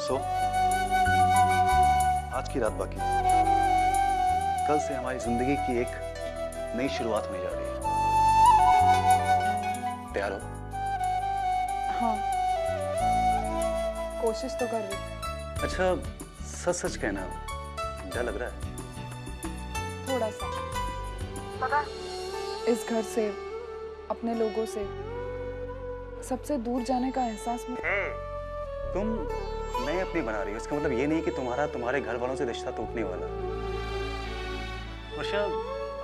सो आज की रात बाकी, कल से हमारी जिंदगी की एक नई शुरुआत होने जा रही है। तैयार हो? हाँ, कोशिश तो कर रही। अच्छा, सच सच कहना, डर लग रहा है? थोड़ा सा। पता इस घर से, अपने लोगों से, सबसे दूर जाने का एहसास में। तुम नए अपने बना रही हो, इसका मतलब ये नहीं कि तुम्हारे घर वालों से रिश्ता टूटने वाला। वर्षा,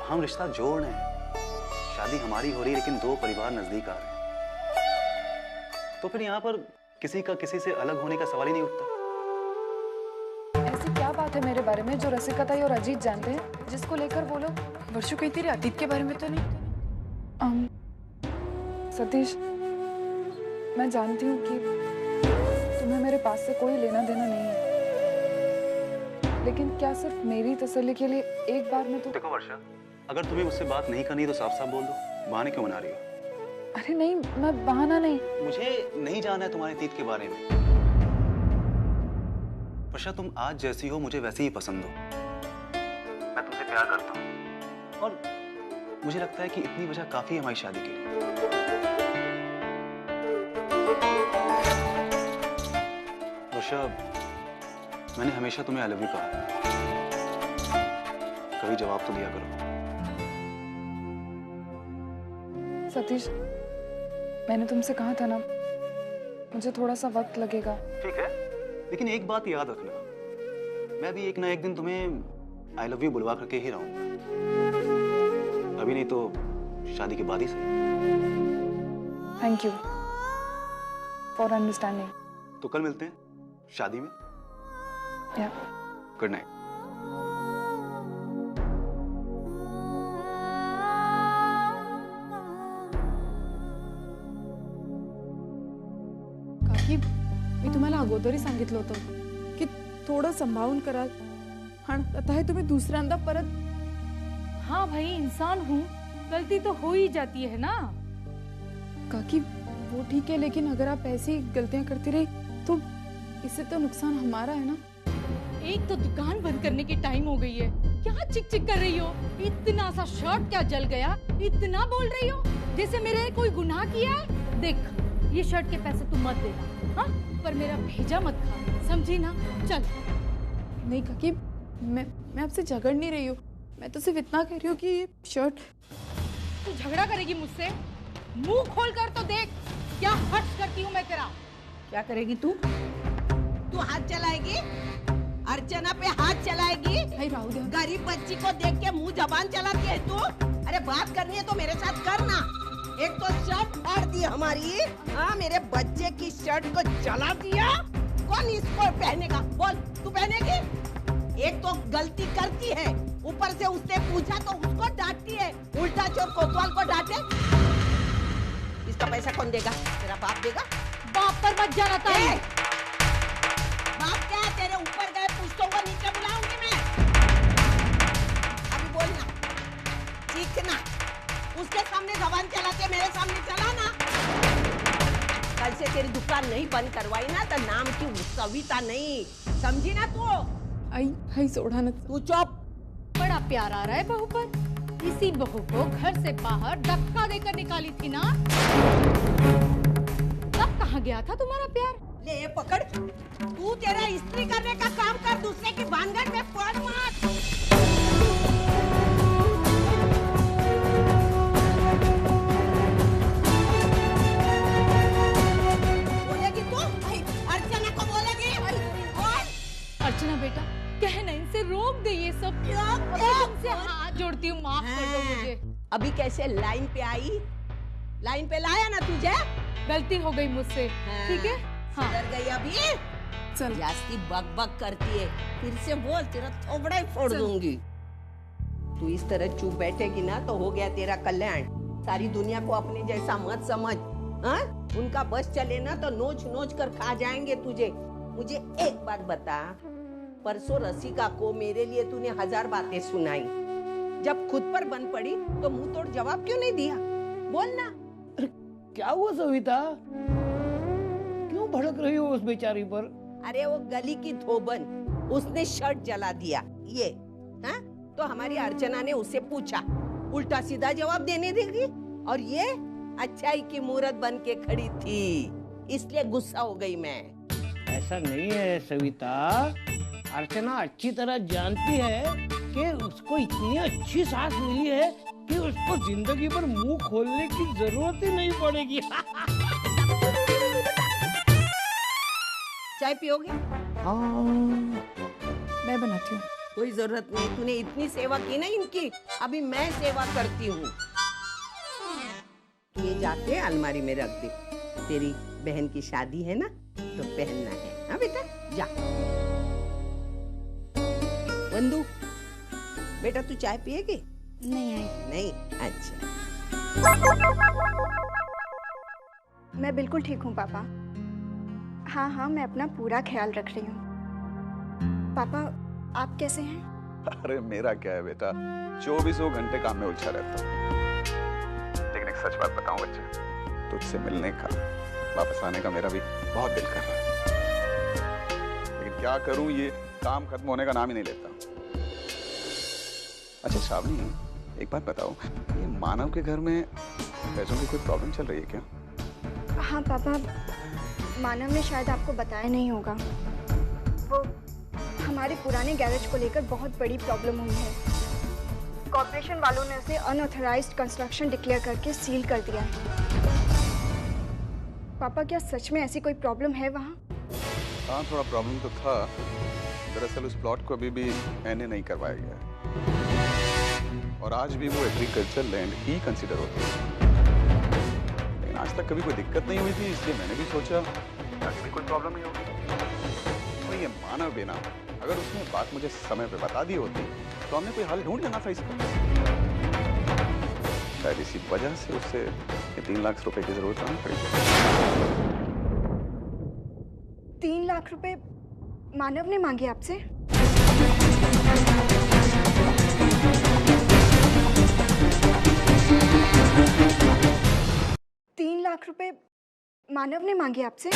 हम रिश्ता जोड़ रहे हैं, शादी हमारी हो रही है, लेकिन दो परिवार नजदीक आ रहे हैं, तो फिर यहाँ पर किसी का किसी से अलग होने का सवाल ही नहीं उठता। ऐसी क्या बात है मेरे बारे में जो रसिका ताई और अजीत जानते हैं, जिसको लेकर वो लोग। वर्षो कहीं तेरे अतीत के बारे में तो नहीं? सतीश, मैं जानती हूँ कि तुम्हें मेरे पास से कोई लेना देना नहीं है, लेकिन क्या सिर्फ मेरी तसल्ली के लिए एक बार में तो। देखो वर्षा, अगर तुम्हें मुझसे बात नहीं करनी तो साफ साफ बोल दो, बहाने क्यों बना रही हो? अरे नहीं, मैं बहाना नहीं। मुझे नहीं जानना है तुम्हारे अतीत के बारे में। वर्षा, तुम आज जैसी हो मुझे वैसे ही पसंद हो, मैं तुमसे प्यार करता हूँ, और मुझे लगता है कि इतनी वजह काफी है हमारी शादी के लिए। वर्षा, मैंने हमेशा तुम्हें आई लव यू कहा, कभी जवाब तो दिया करो। सतीश, मैंने तुमसे कहा था ना, मुझे थोड़ा सा वक्त लगेगा। ठीक है, लेकिन एक बात याद रखना, मैं भी एक ना एक दिन तुम्हें आई लव यू बुलवा करके ही रहूंगा, अभी नहीं तो शादी के बाद ही सही। Thank you for understanding. तो कल मिलते हैं शादी में। Good night. काकी, मी तुम्हाला अगोदरही सांगितलं होतं की थोडं सांभाळून करा, आणि आता हे तुम्ही दुसऱ्यांदा परत। हाँ भाई, इंसान हूँ, गलती तो हो ही जाती है ना। काकी वो ठीक है, लेकिन अगर आप ऐसी गलतियां करती रही तो इससे तो नुकसान हमारा है ना। एक तो दुकान बंद करने की टाइम हो गई है, क्या चिक चिक कर रही हो? इतना सा शर्ट क्या जल गया, इतना बोल रही हो जैसे मेरे कोई गुनाह किया है। देख, ये शर्ट के पैसे तू मत देना, हाँ, पर मेरा भेजा मत खा, समझी ना? चल। नहीं काकी, मैं आपसे झगड़ नहीं रही हूँ, मैं तो सिर्फ इतना कह रही हूँ कि ये शर्ट। तू झगड़ा करेगी मुझसे? मुंह खोल कर तो देख, क्या हर्ष करती हूँ मैं तेरा। क्या करेगी तू? तू हाथ चलाएगी? अर्चना पे हाथ चलाएगी? गरीब बच्ची को देख के मुंह जबान चलाती है तू? अरे बात करनी है तो मेरे साथ करना। एक तो शर्ट फाड़ दी हमारी, हाँ, मेरे बच्चे की शर्ट को जला दिया। कौन इसको पहनेगा? बोल, तू पहनेगी? एक तो गलती करती है, ऊपर से उसने पूछा तो उसको डांटती है, उल्टा चोर कोतवाल को डांटे। इसका पैसा कौन देगा? तेरा बाप देगा? बाप पर मत जाना ताई। बाप क्या, तेरे ऊपर गए पुश्तों को नीचे बुलाऊंगी मैं। अभी बोलना, चीखना, उसके सामने जबान चलाते मेरे सामने चलाना। कल से तेरी दुकान नहीं बंद करवाई ना तो नाम की सविता नहीं, समझी ना तू? आई सोडा ना तू चुप। बड़ा प्यार आ रहा है बहू पर। इसी बहू को घर से बाहर धक्का देकर निकाली थी ना। तब कहाँ गया था तुम्हारा प्यार? ले ये पकड़, तू तेरा इस्त्री करने का काम कर, दूसरे की भानगड़ में पड़ मत। बोलेगी तू? अर्चना को बोलेगी? और? अर्चना बेटा, कहना इनसे रोक दे ये सब। तुमसे हाथ जोड़ती हूँ, माफ कर दो मुझे। अभी कैसे लाइन पे आई? लाइन पे लाया ना तुझे? गलती हो गई मुझसे, ठीक है? हाँ। डर गई अभी? चल, जास्ती बक बक करती है, फिर से बोल, तेरा थोबड़ा ही फोड़ दूंगी। तू इस तरह चुप बैठेगी ना तो हो गया तेरा कल्याण। सारी दुनिया को अपने जैसा मत समझ, हाँ? उनका बस चले ना तो नोच नोच कर खा जाएंगे तुझे। मुझे एक बात बता, परसों रसिका को मेरे लिए तूने 1000 बातें सुनाई, जब खुद पर बन पड़ी तो मुंह तोड़ जवाब क्यों नहीं दिया? बोल ना। क्या हुआ सविता, क्यों भड़क रही हो उस बेचारी पर? अरे वो गली की धोबन, उसने शर्ट जला दिया। ये हाँ? तो हमारी अर्चना ने उससे पूछा, उल्टा सीधा जवाब देने देगी, और ये अच्छाई की मूरत बन के खड़ी थी, इसलिए गुस्सा हो गई मैं। ऐसा नहीं है सविता, अर्चना अच्छी तरह जानती है कि उसको इतनी अच्छी सास मिली है कि उसको जिंदगी भर मुंह खोलने की जरूरत ही नहीं पड़ेगी। चाय पियोगे? हाँ, मैं बनाती हूँ। कोई जरूरत नहीं, तूने इतनी सेवा की ना इनकी, अभी मैं सेवा करती हूँ। ये जाके अलमारी में रख दे, तेरी बहन की शादी है ना तो पहनना है। हाँ बेटा जा। वंदू बेटा तू चाय पिएगी? नहीं आई। नहीं, अच्छा। मैं बिल्कुल ठीक हूँ पापा। हाँ हाँ, मैं अपना पूरा ख्याल रख रही हूँ। पापा आप कैसे हैं? अरे मेरा क्या है बेटा, 24 घंटे काम में उलझा रहता हूँ। लेकिन एक सच बात बताऊं बच्चे, तुझसे मिलने का, वापस आने का मेरा भी बहुत दिल कर रहा है, लेकिन क्या करूं, ये काम खत्म होने का नाम ही नहीं लेता। अच्छा श्रावणी, एक बात बताओ, ये मानव के घर में पैसों की कोई प्रॉब्लम चल रही है क्या? हाँ पापा, मानव ने शायद आपको बताया नहीं होगा, वो हमारे पुराने गैरेज को लेकर बहुत बड़ी प्रॉब्लम हुई है। कॉर्पोरेशन वालों ने उसे अनऑथराइज्ड कंस्ट्रक्शन डिक्लेयर करके सील कर दिया है। पापा क्या सच में ऐसी कोई प्रॉब्लम है वहाँ? हाँ थोड़ा प्रॉब्लम तो था। दरअसल उस प्लॉट को अभी भी मैंने नहीं करवाया गया है, और आज भी वो एग्रीकल्चर लैंड ही कंसिडर होती है। लेकिन आज तक कभी कोई दिक्कत नहीं हुई थी, इसलिए मैंने भी सोचा आगे भी कोई प्रॉब्लम नहीं होगी। तो ये मानव बिना, अगर उसने बात मुझे समय पे बता दी होती तो हमने कोई हल ढूंढ लेना था इसका। शायद इसी वजह से उससे 3 लाख रुपए की जरूरत आनी पड़ी। 3 लाख रुपए मानव ने मांगे आपसे? $3 लाख रुपए मानव ने मांगे आपसे?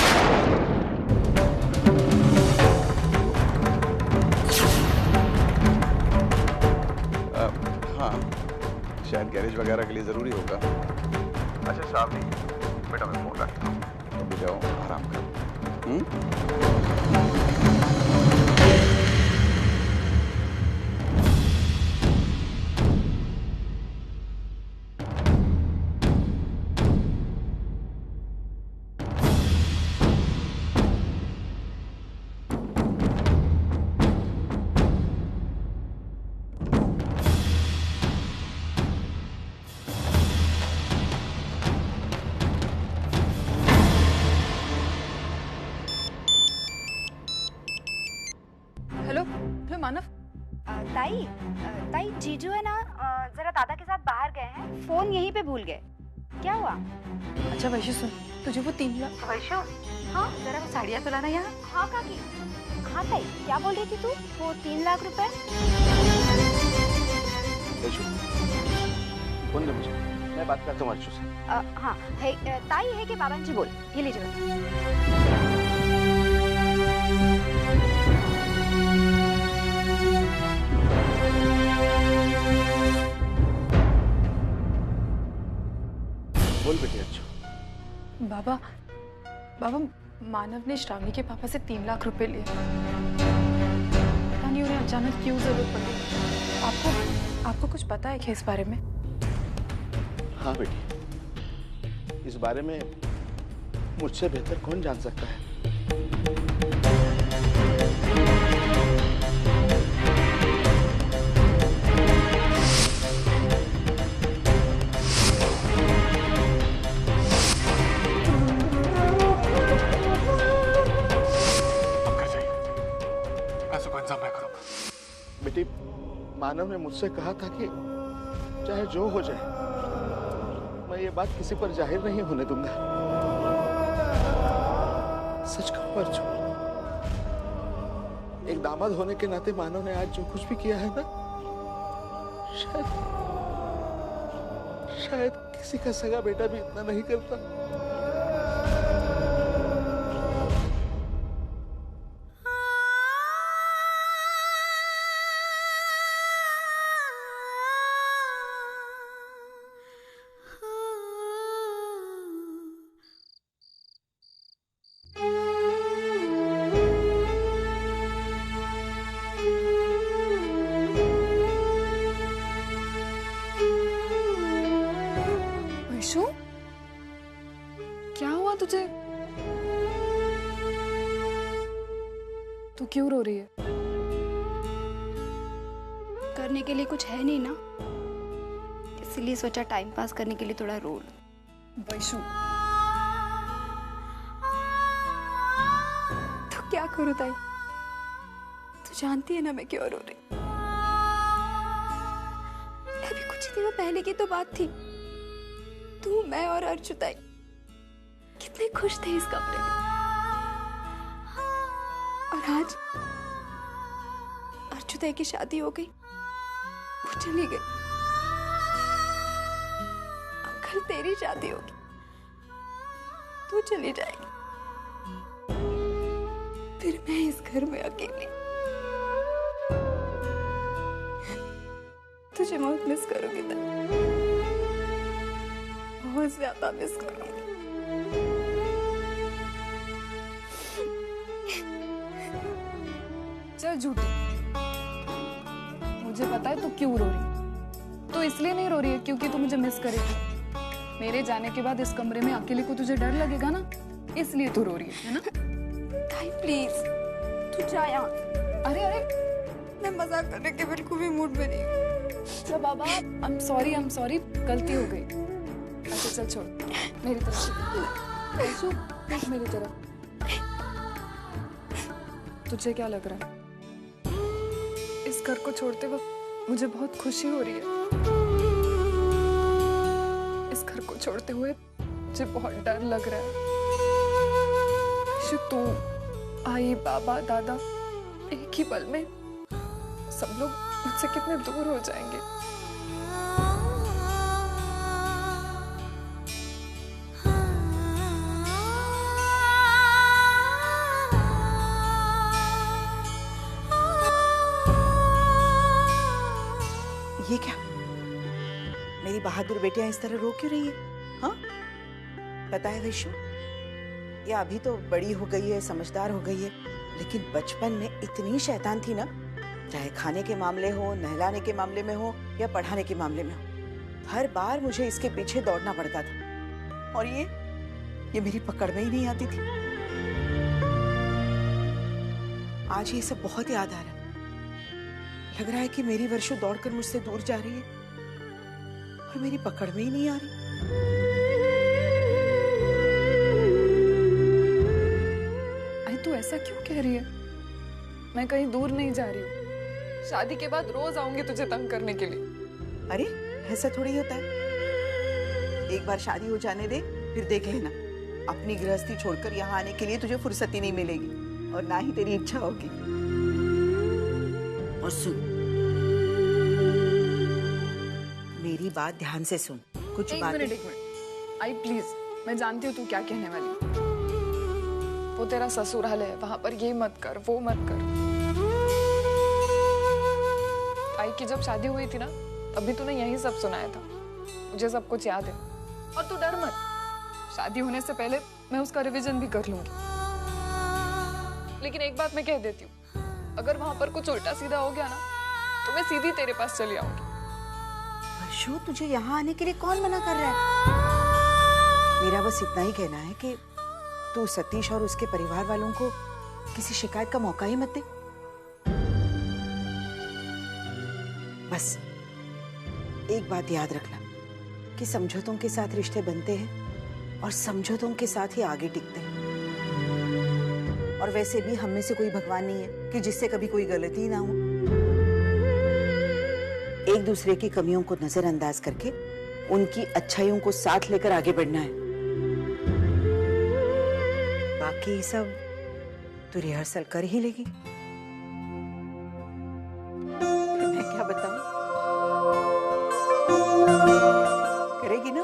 हाँ, शायद गैरेज वगैरह के लिए जरूरी होगा। अच्छा श्रावणी, बेटा मैं फोन रखता हूँ, तुम भी जाओ आराम करो। हेलो मानव। ताई जीजू है ना, जरा दादा के साथ बाहर गए हैं, फोन यहीं पे भूल गए। क्या हुआ? अच्छा वैशु सुन, तुझे वो 3 लाख। वैशु, हाँ जरा वो साड़ियाँ तो लाना यहाँ। हाँ काकी। हाँ ताई, क्या बोल रही थी तू? वो 3 लाख रुपए? फोन दे मुझे, मैं बात करता हूँ अर्चू से। हाँ है, ताई है कि बाबा जी बोल, ये लीजिए। बोल बेटी अर्चू। बाबा मानव ने श्रावणी के पापा से 3 लाख रुपए लिए। पता नहीं उन्हें अचानक क्यों जरूरत पड़ी। आपको कुछ पता है क्या इस बारे में? हाँ बेटी, इस बारे में मुझसे बेहतर कौन जान सकता है। बेटी, मानव ने मुझसे कहा था कि चाहे जो हो जाए, मैं ये बात किसी पर जाहिर नहीं होने दूंगा। सच कहूं अर्चू, एक दामाद होने के नाते मानव ने आज जो कुछ भी किया है ना, शायद किसी का सगा बेटा भी इतना नहीं करता। तू क्यों रो रही है? करने के लिए कुछ है नहीं ना, इसलिए सोचा टाइम पास करने के लिए थोड़ा रो लूं। वैशु, तो क्या करूं ताई? तू जानती है ना मैं क्यों रो रही। अभी कुछ दिनों पहले की तो बात थी, तू, मैं और अर्चु ताई कितने खुश थे इस कमरे में, और आज अर्चु ताई की शादी हो गई, वो चली गई। कल तेरी शादी होगी, तू चली जाएगी, फिर मैं इस घर में अकेली। तुझे बहुत मिस करूंगी ताई, बहुत ज्यादा मिस करूंगी। चल झूठी, मुझे पता है तू क्यों रो रही है। तू इसलिए नहीं रो रही है क्योंकि तू मुझे मिस करेगी। मेरे जाने के बाद इस कमरे में अकेले को तुझे डर लगेगा ना, इसलिए तू रो रही है ना? ताई प्लीज, तू जा यहाँ। अरे अरे, मैं मजाक करने के बिल्कुल भी मूड में नहीं हूँ। चल बाबा, I'm sorry, गलती हो गई। अच्छा चल छोड़, मेरी तरफ से। वैशु, देख मेरी तरफ। तुझे क्या लग रहा है? इस घर को छोड़ते वक्त मुझे बहुत खुशी हो रही है। इस घर को छोड़ते हुए मुझे बहुत डर लग रहा है। तू, आई, बाबा, दादा, एक ही पल में सब लोग मुझसे कितने दूर हो जाएंगे। ये क्या? मेरी बहादुर बेटियां इस तरह रो क्यों रही है? हाँ, पता है वैशु, ये अभी तो बड़ी हो गई है, समझदार हो गई है, लेकिन बचपन में इतनी शैतान थी ना, चाहे खाने के मामले हो, नहलाने के मामले में हो या पढ़ाने के मामले में हो, हर बार मुझे इसके पीछे दौड़ना पड़ता था। और ये मेरी पकड़ में ही नहीं आती थी। आज ये सब बहुत याद आ रहा है। लग रहा है कि मेरी वर्षों दौड़कर मुझसे दूर जा रही है और मेरी पकड़ में ही नहीं आ रही। आई, तू ऐसा क्यों कह रही है? मैं कहीं दूर नहीं जा रही हूँ। शादी के बाद रोज आऊंगी तुझे तंग करने के लिए। अरे ऐसा थोड़ी होता है। एक बार शादी हो जाने दे, फिर देख लेना, अपनी गृहस्थी छोड़कर यहाँ आने के लिए तुझे फुर्सत ही नहीं मिलेगी और ना ही तेरी इच्छा होगी। और सुन, मेरी बात ध्यान से सुन। कुछ एक बात मिनट। आई प्लीज, मैं जानती हूँ तू क्या कहने वाली। वो तेरा ससुराल है, वहां पर ये मत कर, वो मत कर। आई की जब शादी हुई थी ना, तभी तूने यही सब सुनाया था। मुझे सब कुछ याद है। और तू डर मत, शादी होने से पहले मैं उसका रिवीजन भी कर लूंगी। लेकिन एक बात मैं कह देती हूँ, अगर वहां पर कुछ उल्टा सीधा हो गया ना, तो मैं सीधी तेरे पास चली आऊंगी। वर्षो, तुझे यहाँ आने के लिए कौन मना कर रहा है? मेरा बस इतना ही कहना है कि तू सतीश और उसके परिवार वालों को किसी शिकायत का मौका ही मत दे। बस एक बात याद रखना कि समझौतों के साथ रिश्ते बनते हैं और समझौतों के साथ ही आगे टिकते हैं। और वैसे भी हम में से कोई भगवान नहीं है कि जिससे कभी कोई गलती ना हो। एक दूसरे की कमियों को नजरअंदाज करके उनकी अच्छाइयों को साथ लेकर आगे बढ़ना है। बाकी सब तू रिहर्सल कर ही लेगी। मैं क्या बताऊं? करेगी ना?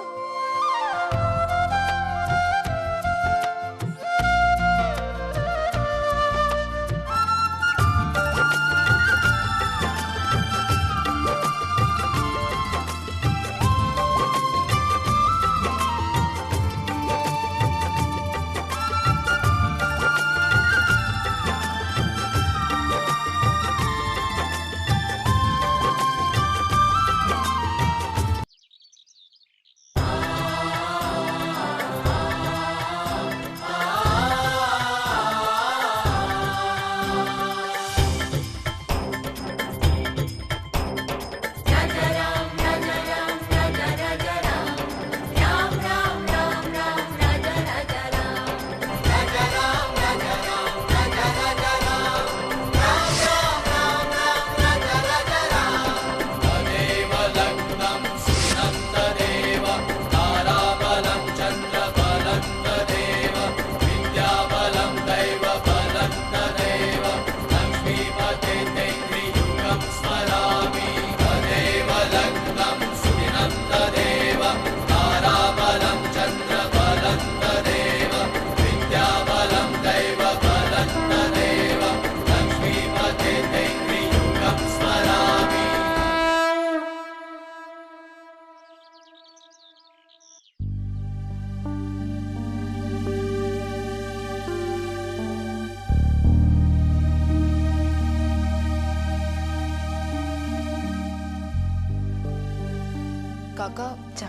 काका जा।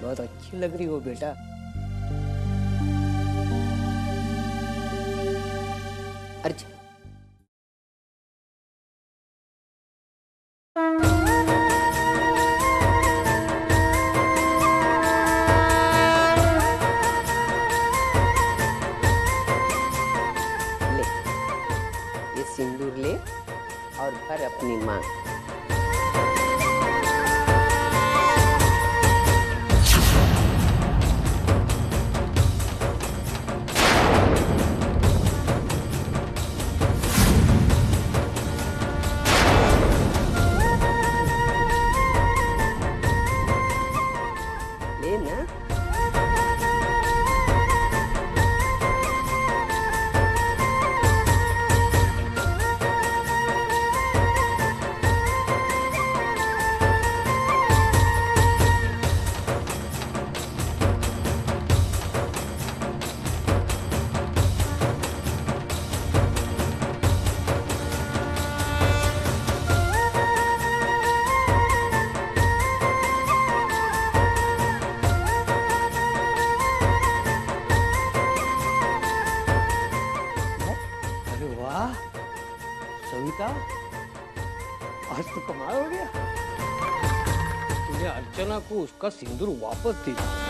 बहुत अच्छी लग रही हो बेटा। अर्चना सिंदूर ले और भर अपनी मांग। ले ना। सविता, आज तो कमाल हो गया। तूने अर्चना को उसका सिंदूर वापस दे दिया।